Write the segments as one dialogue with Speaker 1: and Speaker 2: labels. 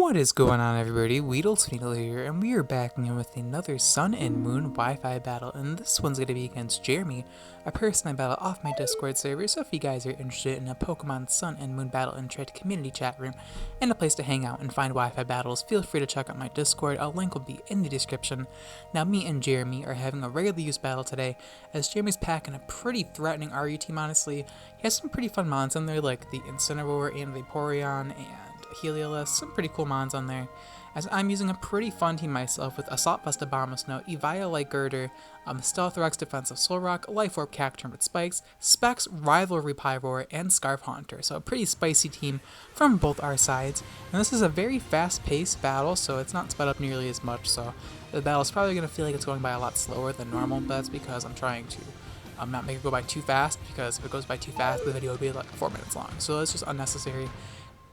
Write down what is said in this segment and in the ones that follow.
Speaker 1: What is going on, everybody? WeedleTwineedle here, and we are back again with another Sun and Moon Wi-Fi battle, and this one's going to be against Jeremy, a person I battle off my Discord server. So if you guys are interested in a Pokemon Sun and Moon battle and trade community chat room and a place to hang out and find Wi-Fi battles, feel free to check out my Discord. A link will be in the description. Now, me and Jeremy are having a regularly used battle today, as Jeremy's packing a pretty threatening RU team. Honestly, he has some pretty fun mons on there, like the Incineroar and Vaporeon and Heliolisk, some pretty cool mons on there, as I'm using a pretty fun team myself with Assault Vest Abomasnow, Evia Light Girder, Stealth Rex Defensive Solrock, Life Orb Cacturn with Spikes, Specs, Rivalry Pyroar, and Scarf Haunter. So a pretty spicy team from both our sides, and this is a very fast-paced battle, so it's not sped up nearly as much, so the battle's probably going to feel like it's going by a lot slower than normal, but that's because I'm trying to not make it go by too fast, because if it goes by too fast, the video will be like 4 minutes long, so it's just unnecessary.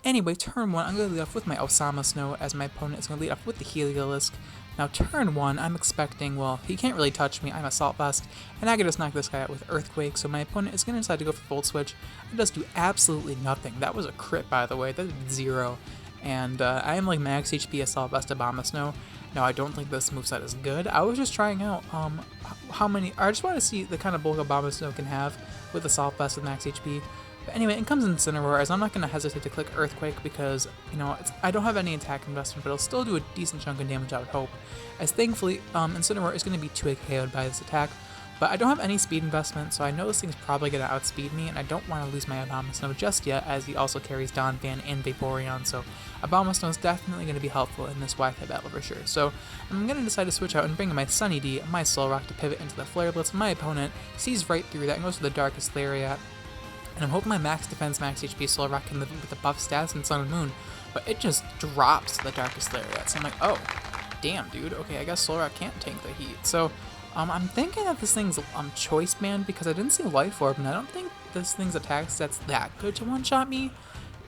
Speaker 1: Anyway, turn 1, I'm going to lead off with my Abomasnow, as my opponent is going to lead off with the Heliolisk. Now, turn 1, I'm expecting, well, he can't really touch me, I'm Assault Vest, and I can just knock this guy out with Earthquake, so my opponent is going to decide to go for Volt Switch. It does do absolutely nothing. That was a crit, by the way, that did 0. And I am like max HP Assault Vest Abomasnow. Now, I don't think this moveset is good. I was just trying out how many, I just want to see the kind of bulk Abomasnow can have with Assault Vest with max HP. But anyway, it comes in Incineroar, as I'm not going to hesitate to click Earthquake because, you know, I don't have any attack investment, but it'll still do a decent chunk of damage, I would hope. As thankfully, Incineroar is going to be 2 KO'd by this attack, but I don't have any speed investment, so I know this thing's probably going to outspeed me, and I don't want to lose my Abomasnow just yet, as he also carries Donphan and Vaporeon, so Abomasnow is definitely going to be helpful in this Wi-Fi battle for sure. So I'm going to decide to switch out and bring in my Sunny D, my Solrock, to pivot into the Flare Blitz. My opponent sees right through that and goes to the Darkest Lariat. And I'm hoping my max defense, max HP Solrock can live with the buff stats in Sun and Moon, but it just drops the Darkest Lariat. So I'm like, oh, damn, dude. Okay, I guess Solrock can't tank the heat. So I'm thinking that this thing's choice banned because I didn't see Life Orb, and I don't think this thing's attack stats that good to one-shot me,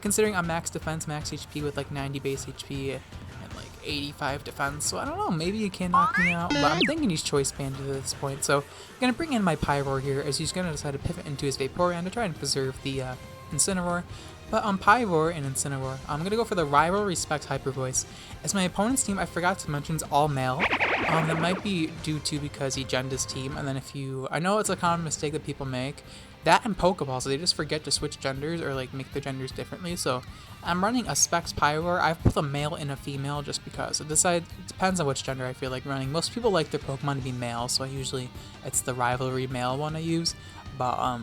Speaker 1: considering I'm max defense, max HP with like 90 base HP and like 85 defense. So I don't know, maybe he can knock me out, but I'm thinking he's choice banned at this point. So I'm going to bring in my Pyroar here, as he's going to decide to pivot into his Vaporeon to try and preserve the Incineroar. But on Pyroar and Incineroar, I'm going to go for the Rival Respect Hyper Voice, as my opponent's team, I forgot to mention, is all male. That might be due to because he genned his team, and then if you, I know it's a common mistake that people make, that and Pokeballs, so they just forget to switch genders or like make their genders differently. So I'm running a Specs Pyroar. I've put a male and a female just because. It depends on which gender I feel like running. Most people like their Pokemon to be male, so it's the Rivalry male one I use. But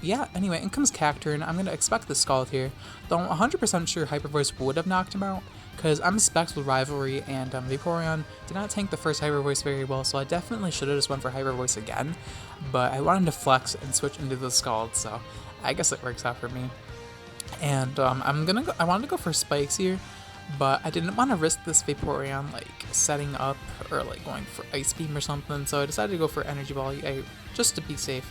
Speaker 1: yeah, anyway, in comes Cacturn. I'm going to expect the Scald here, though I'm 100% sure Hyper Voice would have knocked him out, because I'm Specs with Rivalry, and Vaporeon did not tank the first Hyper Voice very well, so I definitely should have just went for Hyper Voice again, but I wanted to flex and switch into the Scald, so I guess it works out for me. And I wanted to go for Spikes here, but I didn't want to risk this Vaporeon like setting up or like going for Ice Beam or something, so I decided to go for Energy Ball just to be safe.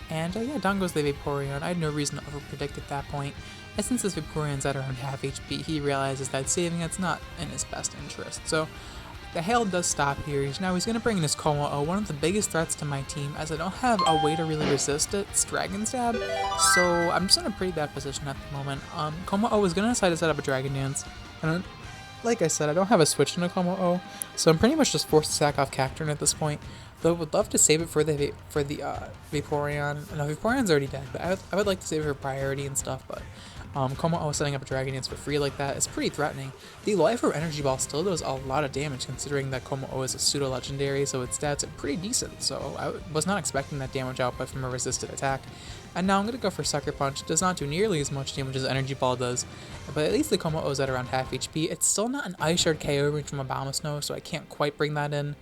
Speaker 1: And yeah, down goes the Vaporeon. I had no reason to overpredict at that point. And since this Vaporeon's at around half HP, he realizes that saving it's not in his best interest. So the Hail does stop here. Now he's going to bring in his Como-O, one of the biggest threats to my team, as I don't have a way to really resist it. It's Dragon Stab. So I'm just in a pretty bad position at the moment. Como-O is going to decide to set up a Dragon Dance. And like I said, I don't have a switch into Como-O, so I'm pretty much just forced to sack off Cacturn at this point. Though I would love to save it for the Vaporeon. No, Vaporeon's already dead, but I would like to save it for priority and stuff, but Como-O setting up a Dragon Dance for free like that is pretty threatening. The Life Orb Energy Ball still does a lot of damage, considering that Como-O is a pseudo-legendary, so its stats are pretty decent, so I was not expecting that damage output from a resisted attack. And now I'm going to go for Sucker Punch. It does not do nearly as much damage as Energy Ball does, but at least the Como-O is at around half HP. It's still not an Ice Shard KO range from Abomasnow, so I can't quite bring that in,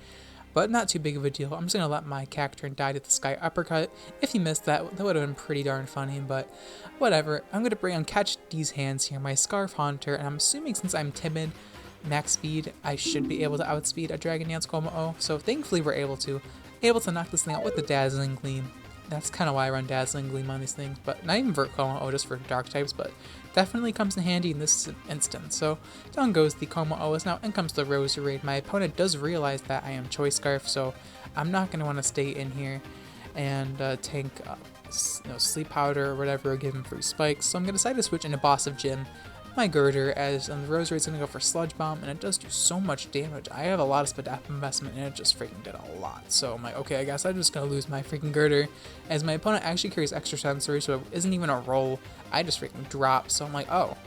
Speaker 1: but not too big of a deal. I'm just going to let my Cacturn die to the Sky Uppercut. If he missed that, that would have been pretty darn funny, but whatever. I'm going to bring on Catch These Hands here, my Scarf Haunter, and I'm assuming since I'm timid, max speed, I should be able to outspeed a Dragon Dance Como-O, so thankfully we're able to knock this thing out with the Dazzling Gleam. That's kind of why I run Dazzling Gleam on these things, but not even for Como-O, just for Dark types, but definitely comes in handy in this instance. So down goes the Como-O, now in comes the Roserade. My opponent does realize that I am Choice Scarf, so I'm not going to want to stay in here and tank Sleep Powder or whatever, or give him free spikes. So I'm going to decide to switch into Boss of Gym, my girder, as the Roserade's gonna go for Sludge Bomb, and it does do so much damage. I have a lot of Spadaf investment, and it just freaking did a lot. So I'm like, okay, I guess I'm just gonna lose my freaking girder, as my opponent actually carries extra sensory, so it isn't even a roll. I just freaking drop. So I'm like, oh,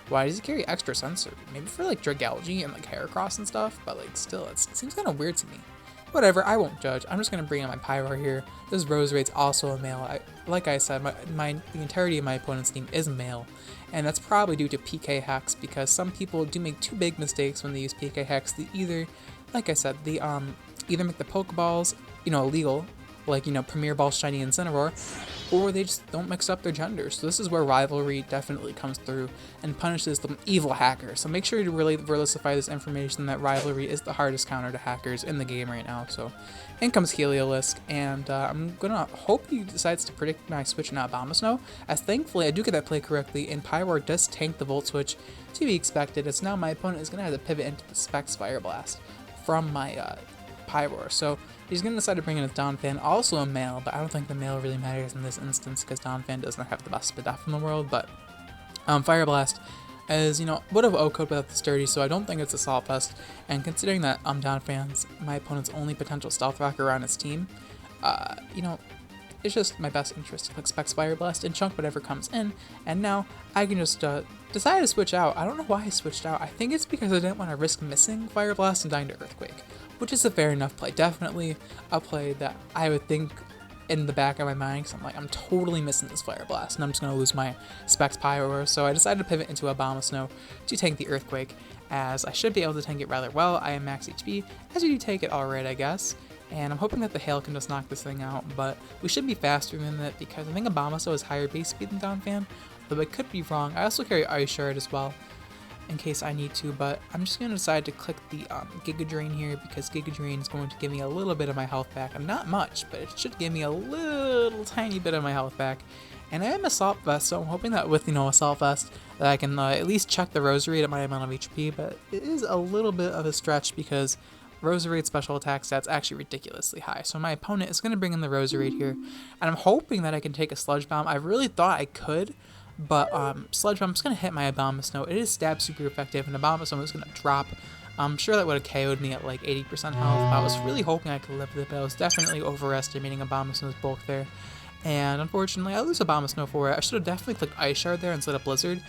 Speaker 1: why does he carry extra sensory? Maybe for like Dragalge and like Heracross and stuff, but like still, it seems kind of weird to me. Whatever, I won't judge. I'm just going to bring in my Pyroar here. This Roserade's also a male. Like I said, the entirety of my opponent's team is male. And that's probably due to PK hacks, because some people do make two big mistakes when they use PK hacks. They either, like I said, they either make the Pokeballs, illegal, like, Premier Ball, Shiny, and Incineroar, or they just don't mix up their genders. So this is where Rivalry definitely comes through and punishes the evil hacker. So make sure to really verify this information that Rivalry is the hardest counter to hackers in the game right now. So in comes Heliolisk, and I'm gonna hope he decides to predict my switch into Abomasnow, as thankfully I do get that play correctly, and Pyroar does tank the Volt Switch, to be expected, as now my opponent is gonna have to pivot into the Specs Fire Blast from my Pyroar. So he's going to decide to bring in a Donphan, also a male, but I don't think the male really matters in this instance because Donphan does not have the best Spadaf in the world. But Fire Blast is, would have O-code without the sturdy, so I don't think it's Assault Vest. And considering that Donphan's my opponent's only potential Stealth Rocker around his team, it's just my best interest to click Specs Fire Blast and chunk whatever comes in, and now I can just decide to switch out. I don't know why I switched out. I think it's because I didn't want to risk missing Fire Blast and dying to Earthquake, which is a fair enough play. Definitely a play that I would think in the back of my mind, because I'm like, I'm totally missing this Fire Blast, and I'm just going to lose my Specs Pyroar. So I decided to pivot into Abomasnow to tank the Earthquake, as I should be able to tank it rather well. I am max HP, as you do take it alright, I guess. And I'm hoping that the Hail can just knock this thing out, but we should be faster than that, because I think Abomasnow has higher base speed than Donphan, though I could be wrong. I also carry Ice Shard as well, in case I need to, but I'm just going to decide to click the Giga Drain here, because Giga Drain is going to give me a little bit of my health back. And not much, but it should give me a little tiny bit of my health back. And I am Assault Vest, so I'm hoping that with, Assault Vest, that I can at least check the Roserade at my amount of HP, but it is a little bit of a stretch, because Roserade special attack stats actually ridiculously high. So my opponent is going to bring in the Roserade here, and I'm hoping that I can take a Sludge Bomb. I really thought I could, but Sludge Bomb is going to hit my Abomasnow. It is stab super effective, and Abomasnow is going to drop. I'm sure that would have KO'd me at like 80% health. I was really hoping I could live with it, but I was definitely overestimating Abomasnow's bulk there. And unfortunately, I lose Abomasnow for it. I should have definitely clicked Ice Shard there instead of Blizzard,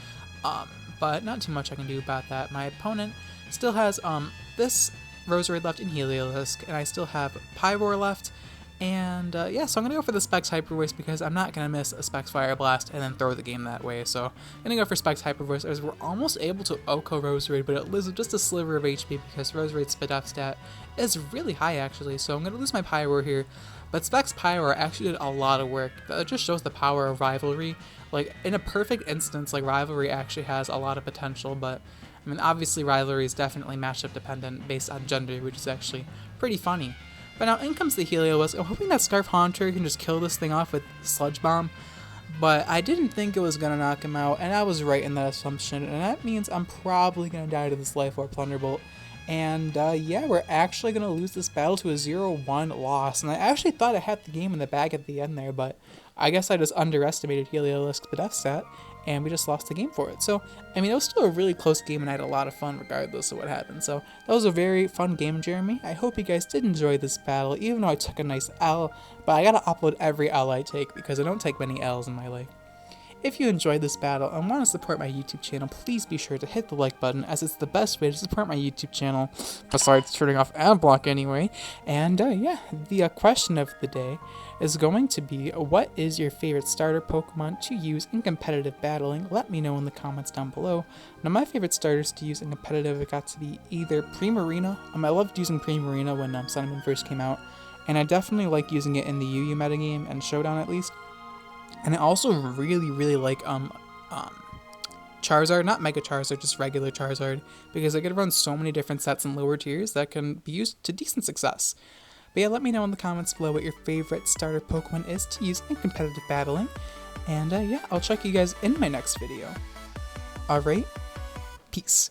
Speaker 1: but not too much I can do about that. My opponent still has this Roserade left in Heliolisk, and I still have Pyroar left, and yeah, so I'm gonna go for the Specs Hyper Voice, because I'm not gonna miss a Specs Fire Blast and then throw the game that way. So I'm gonna go for Specs Hyper Voice, as we're almost able to OHKO Roserade, but it loses just a sliver of HP, because Roserade's Spadaf stat is really high actually. So I'm gonna lose my Pyroar here, but Specs Pyroar actually did a lot of work. That just shows the power of Rivalry. Like, in a perfect instance, like, Rivalry actually has a lot of potential, but I mean, obviously Rivalry is definitely matchup dependent based on gender, which is actually pretty funny. But now in comes the Heliolisk. I'm hoping that Scarf Haunter can just kill this thing off with Sludge Bomb, but I didn't think it was going to knock him out, and I was right in that assumption, and that means I'm probably going to die to this Life Orb Thunderbolt. And yeah, we're actually going to lose this battle to a 0-1 loss, and I actually thought I had the game in the bag at the end there, but I guess I just underestimated Heliolisk's Spadaf stat, and we just lost the game for it. So, I mean, it was still a really close game, and I had a lot of fun regardless of what happened. So, that was a very fun game, Jeremy. I hope you guys did enjoy this battle, even though I took a nice L, but I gotta upload every L I take, because I don't take many L's in my life. If you enjoyed this battle and want to support my YouTube channel, please be sure to hit the like button, as it's the best way to support my YouTube channel, besides turning off ad block anyway. And yeah, the question of the day is going to be, what is your favorite starter Pokemon to use in competitive battling? Let me know in the comments down below. Now, my favorite starters to use in competitive, it got to be either Primarina. I loved using Primarina when Sun first came out, and I definitely like using it in the UU metagame and Showdown at least. And I also really like Charizard, not Mega Charizard, just regular Charizard, because I could run so many different sets in lower tiers that can be used to decent success. But yeah, let me know in the comments below what your favorite starter Pokemon is to use in competitive battling. And yeah, I'll check you guys in my next video. Alright, peace.